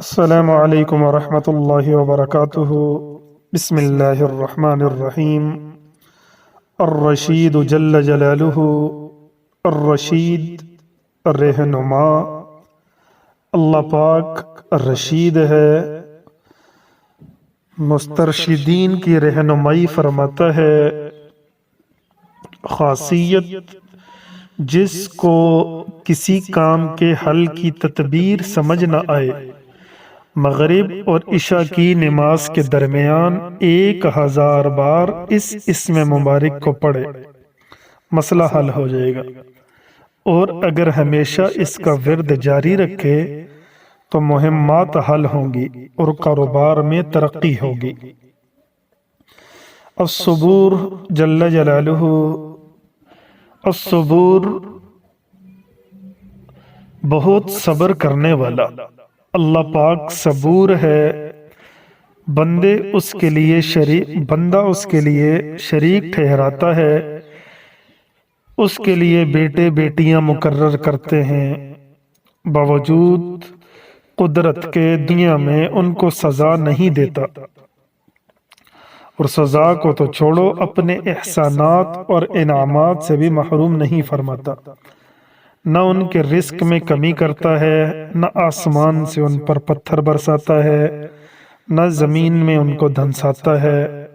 السلام علیکم ورحمۃ اللہ وبرکاتہ۔ بسم اللہ الرحمن الرحیم۔ الرشید جل جلالہ، الرشید رہنما، اللہ پاک رشید ہے، مسترشدین کی رہنمائی فرماتا ہے۔ خاصیت، جس کو کسی کام کے حل کی تدبیر سمجھ نہ آئے، مغرب اور عشاء کی نماز کے درمیان 1000 بار اس اسم مبارک کو پڑھے، مسئلہ حل ہو جائے گا۔ اور اگر ہمیشہ اس کا ورد جاری رکھے تو مہمات حل ہوں گی اور کاروبار میں ترقی ہوگی۔ الصبور جل جلالہ، الصبور بہت صبر کرنے والا، اللہ پاک صبور ہے۔ بندہ اس کے لیے شریک ٹھہراتا ہے، اس کے لیے بیٹے بیٹیاں مقرر کرتے ہیں، باوجود قدرت کے دنیا میں ان کو سزا نہیں دیتا، اور سزا کو تو چھوڑو، اپنے احسانات اور انعامات سے بھی محروم نہیں فرماتا۔ نہ ان کے رزق میں کمی کرتا ہے، نہ آسمان سے ان پر پتھر برساتا ہے، نہ زمین میں ان کو دھنساتا ہے،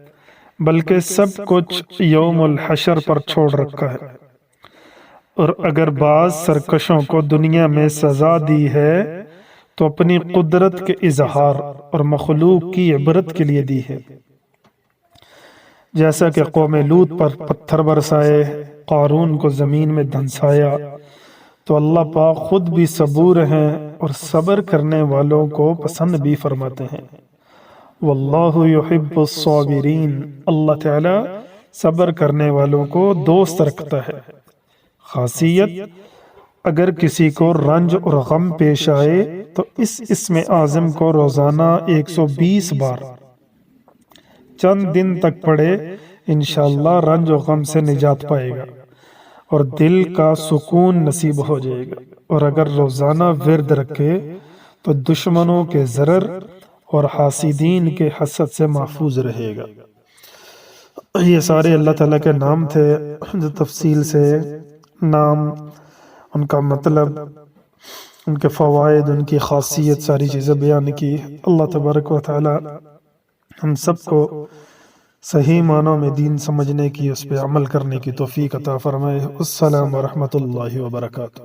بلکہ سب کچھ یوم الحشر پر چھوڑ رکھا ہے۔ اور اگر بعض سرکشوں کو دنیا میں سزا دی ہے تو اپنی قدرت کے اظہار اور مخلوق کی عبرت کے لیے دی ہے، جیسا کہ قوم لوط پر پتھر برسائے، قارون کو زمین میں دھنسایا۔ تو اللہ پاک خود بھی صبور ہیں اور صبر کرنے والوں کو پسند بھی فرماتے ہیں۔ واللہ یحب الصابرین، اللہ تعالی صبر کرنے والوں کو دوست رکھتا ہے۔ خاصیت، اگر کسی کو رنج اور غم پیش آئے تو اس اسم اعظم کو روزانہ 120 بار چند دن تک پڑھے، انشاءاللہ رنج و غم سے نجات پائے گا اور دل کا سکون نصیب ہو جائے گا۔ اور اگر روزانہ ورد رکھے تو دشمنوں کے ضرر اور حاسدین کے حسد سے محفوظ رہے گا۔ یہ سارے اللہ تعالیٰ کے نام تھے، جو تفصیل سے نام، ان کا مطلب، ان کے فوائد، ان کی خاصیت، ساری چیزیں بیان کی۔ اللہ تبارک و تعالیٰ ہم سب کو صحیح معنوں میں دین سمجھنے کی، اس پہ عمل کرنے کی توفیق عطا فرمائے۔ السلام ورحمۃ اللہ وبرکاتہ۔